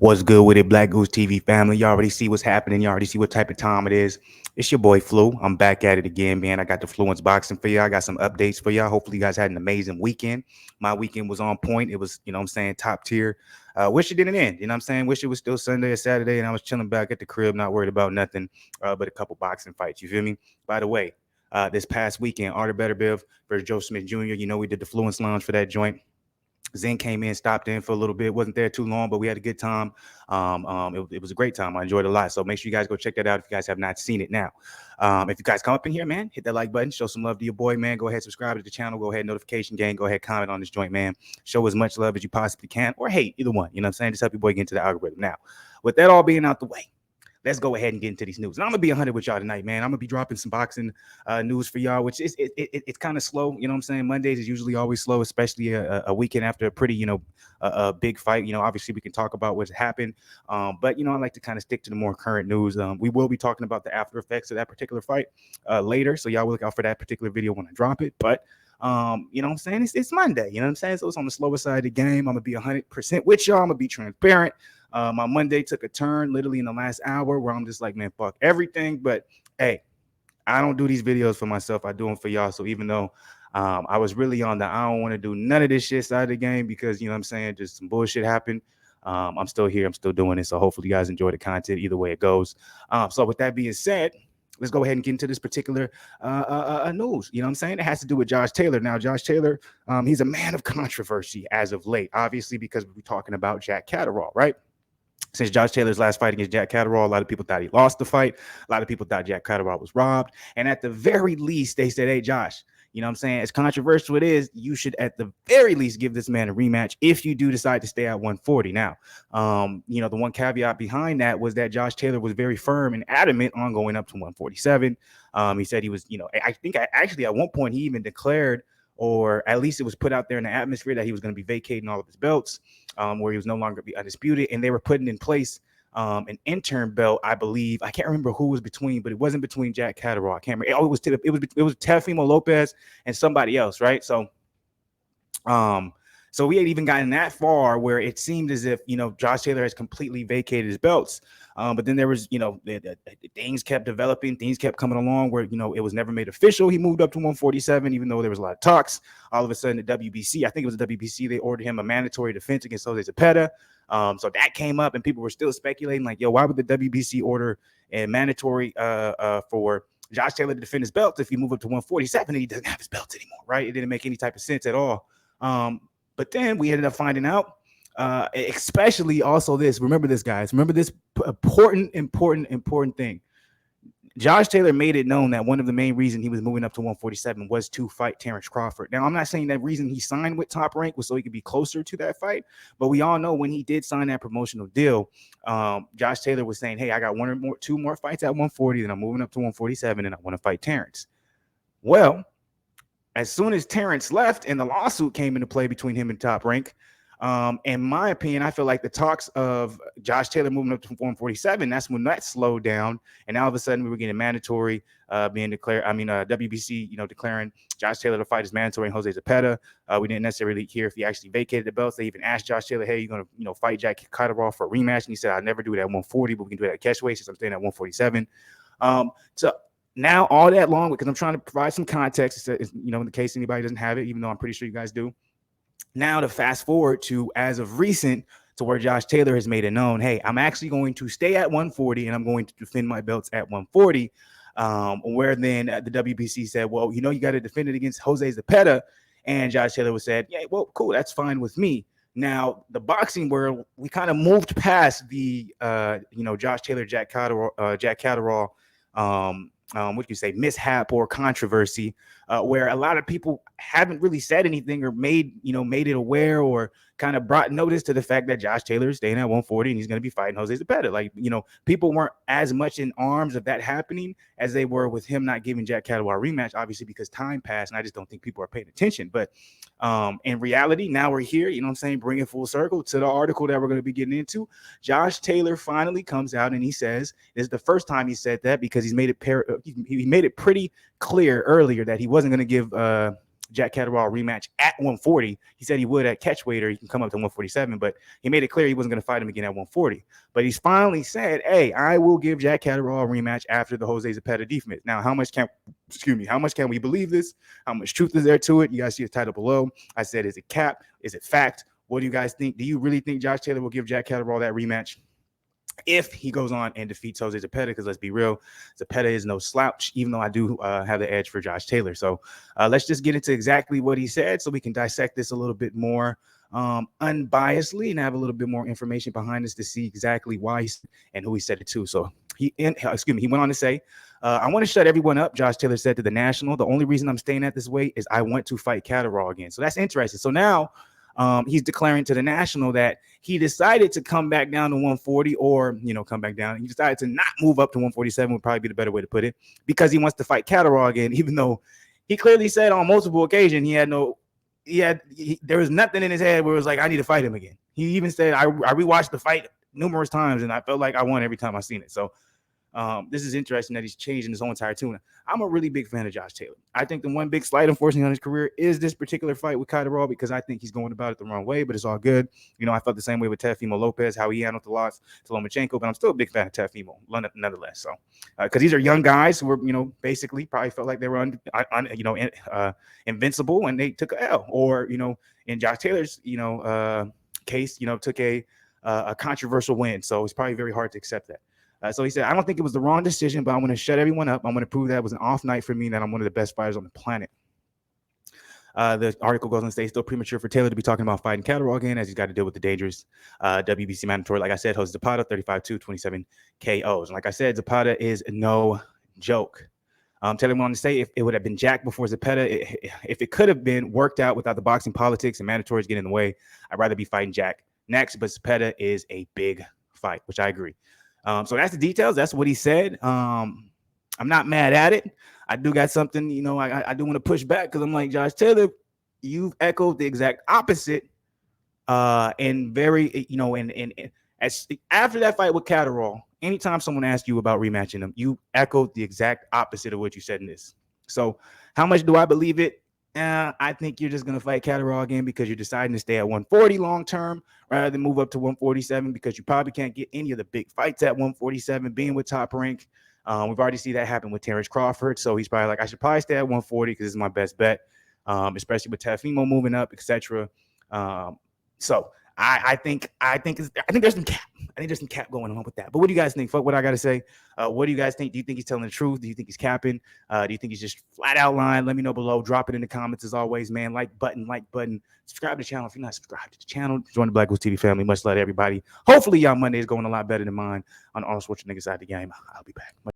What's good with it, Black Goose TV family? You already see what's happening. You already see what type of time it is. It's your boy Flu. I'm back at it again, man. I got the Fluence boxing for y'all. I got some updates for y'all. Hopefully, you guys had an amazing weekend. My weekend was on point. It was, what I'm saying, top tier. Wish it didn't end. You know what I'm saying? Wish it was still Sunday or Saturday and I was chilling back at the crib, not worried about nothing but a couple boxing fights. You feel me? By the way, this past weekend, Arthur Betterbiv versus Joe Smith Jr., we did the Fluence Lounge for that joint. Zen came in, stopped in for a little bit. Wasn't there too long, but we had a good time. It was a great time. I enjoyed it a lot. So make sure you guys go check that out if you guys have not seen it now. If you guys come up in here, man, hit that like button. Show some love to your boy, man. Go ahead, subscribe to the channel. Go ahead, notification gang. Go ahead, comment on this joint, man. Show as much love as you possibly can, or hate, either one. You know what I'm saying? Just help your boy get into the algorithm. Now, with that all being out the way, let's go ahead and get into these news. And I'm gonna be 100 with y'all tonight, man. I'm gonna be dropping some boxing news for y'all, which is it's kind of slow. You know what I'm saying? Mondays is usually always slow, especially a weekend after a pretty a big fight. Obviously we can talk about what's happened, but I like to kind of stick to the more current news. We will be talking about the after effects of that particular fight later, so y'all will look out for that particular video when I drop it. But you know what I'm saying? It's Monday, you know what I'm saying? So it's on the slower side of the game. I'm gonna be 100% with y'all. I'm gonna be transparent. My Monday took a turn literally in the last hour where I'm just like, man, fuck everything. But hey, I don't do these videos for myself. I do them for y'all. So even though I was really on the I don't want to do none of this shit side of the game because, you know what I'm saying, just some bullshit happened. I'm still here. I'm still doing it. So hopefully you guys enjoy the content either way it goes. So with that being said, let's go ahead and get into this particular news. You know what I'm saying? It has to do with Josh Taylor. Now, Josh Taylor, he's a man of controversy as of late, obviously, because we're talking about Jack Catterall, right? Since Josh Taylor's last fight against Jack Catterall, a lot of people thought he lost the fight. A lot of people thought Jack Catterall was robbed. And at the very least, they said, hey, Josh, you know what I'm saying? As controversial it is, you should at the very least give this man a rematch if you do decide to stay at 140. Now, the one caveat behind that was that Josh Taylor was very firm and adamant on going up to 147. He said he was, I think actually at one point he even declared, or at least it was put out there in the atmosphere, that he was going to be vacating all of his belts, where he was no longer be undisputed, and they were putting in place an interim belt, I believe. I can't remember who was between, but it wasn't between Jack Catterall. I can't remember. Oh, it was Teofimo Lopez and somebody else, right? So we had even gotten that far where it seemed as if, Josh Taylor has completely vacated his belts. But then there was, the things kept developing, things kept coming along where, it was never made official. He moved up to 147, even though there was a lot of talks. All of a sudden, the WBC, I think it was the WBC, they ordered him a mandatory defense against Jose Zepeda. So that came up and people were still speculating like, yo, why would the WBC order a mandatory for Josh Taylor to defend his belt if he moved up to 147 and he doesn't have his belts anymore, right? It didn't make any type of sense at all. But then we ended up finding out, especially also this. Remember this, guys. Remember this important thing. Josh Taylor made it known that one of the main reasons he was moving up to 147 was to fight Terrence Crawford. Now, I'm not saying that reason he signed with Top Rank was so he could be closer to that fight, but we all know when he did sign that promotional deal, Josh Taylor was saying, hey, I got two more fights at 140, then I'm moving up to 147, and I want to fight Terrence. Well, as soon as Terrence left and the lawsuit came into play between him and Top Rank, in my opinion, I feel like the talks of Josh Taylor moving up to 147, that's when that slowed down. And now all of a sudden we were getting mandatory being declared. WBC, declaring Josh Taylor to fight as mandatory and Jose Zepeda. We didn't necessarily hear if he actually vacated the belts. They even asked Josh Taylor, hey, you're going to, fight Jack Catterall for a rematch. And he said, I'll never do it at 140, but we can do it at catchweight since I'm staying at 147. So now all that long, because I'm trying to provide some context, in case anybody doesn't have it, even though I'm pretty sure you guys do. Now to fast forward to as of recent, to where Josh Taylor has made it known, hey, I'm actually going to stay at 140 and I'm going to defend my belts at 140. Where then the WBC said, well, you got to defend it against Jose Zepeda. And Josh Taylor was said, yeah, well, cool, that's fine with me. Now, the boxing world, we kind of moved past the, Josh Taylor, Jack Catterall, what do you say, mishap or controversy, where a lot of people haven't really said anything or made it aware or kind of brought notice to the fact that Josh Taylor is staying at 140 and he's going to be fighting Jose Zepeda. Like, people weren't as much in arms of that happening as they were with him not giving Jack Catterall a rematch, obviously because time passed, and I just don't think people are paying attention. But in reality, now we're here, bringing full circle to the article that we're going to be getting into. Josh Taylor finally comes out and he says, this is the first time he said that, because he's made it he made it pretty clear earlier that he wasn't going to give Jack Catterall rematch at 140. He said he would at catchweight or he can come up to 147, but he made it clear he wasn't going to fight him again at 140. But he's finally said, "Hey, I will give Jack Catterall a rematch after the Jose Zepeda defense." Now, how much can we believe this? How much truth is there to it? You guys see the title below. I said, is it cap? Is it fact? What do you guys think? Do you really think Josh Taylor will give Jack Catterall that rematch if he goes on and defeats Jose Zepeda? Because let's be real, Zepeda is no slouch, even though I do have the edge for Josh Taylor. So let's just get into exactly what he said so we can dissect this a little bit more unbiasedly and have a little bit more information behind this to see exactly why and who he said it to. So he went on to say, I want to shut everyone up, Josh Taylor said to the National. The only reason I'm staying at this weight is I want to fight Catterall again. So that's interesting. So now he's declaring to the National that he decided to come back down to 140 or, come back down. He decided to not move up to 147 would probably be the better way to put it because he wants to fight Catterall again, even though he clearly said on multiple occasions there was nothing in his head where it was like, I need to fight him again. He even said, I rewatched the fight numerous times and I felt like I won every time I seen it. So this is interesting that he's changing his whole entire tune. I'm a really big fan of Josh Taylor. I think the one big slight, unfortunately, on his career is this particular fight with Catterall because I think he's going about it the wrong way, but it's all good. I felt the same way with Teofimo Lopez, how he handled the loss to Lomachenko, but I'm still a big fan of Teofimo, nonetheless. So, because these are young guys who were, basically probably felt like they were, invincible and they took a L. Or, in Josh Taylor's, case, took a controversial win. So it's probably very hard to accept that. So he said, I don't think it was the wrong decision, but I'm going to shut everyone up. I'm going to prove that it was an off night for me and that I'm one of the best fighters on the planet. The article goes on to say it's still premature for Taylor to be talking about fighting Catterall again as he's got to deal with the dangerous WBC mandatory. Like I said, Jose Zepeda, 35-2, 27 KOs. And like I said, Zepeda is no joke. Taylor went on to say if it would have been Jack before Zepeda, if it could have been worked out without the boxing politics and mandatories getting in the way, I'd rather be fighting Jack next. But Zepeda is a big fight, which I agree. So that's the details. That's what he said. I'm not mad at it. I do got something, I do want to push back because I'm like, Josh Taylor, you've echoed the exact opposite. And very, and as after that fight with Catterall, anytime someone asks you about rematching them, you echoed the exact opposite of what you said in this. So how much do I believe it? I think you're just going to fight Catterall again because you're deciding to stay at 140 long term rather than move up to 147 because you probably can't get any of the big fights at 147 being with Top Rank. We've already seen that happen with Terrence Crawford. So he's probably like, I should probably stay at 140 because it's my best bet, especially with Teofimo moving up, etc. So I think there's some cap. I think there's some cap going on with that. But what do you guys think? Fuck what I got to say. What do you guys think? Do you think he's telling the truth? Do you think he's capping? Do you think he's just flat out lying? Let me know below. Drop it in the comments as always, man. Like button. Subscribe to the channel if you're not subscribed to the channel. Join the BlakGooseTV family. Much love to everybody. Hopefully y'all Monday is going a lot better than mine on all sorts of niggas side of the game. I'll be back.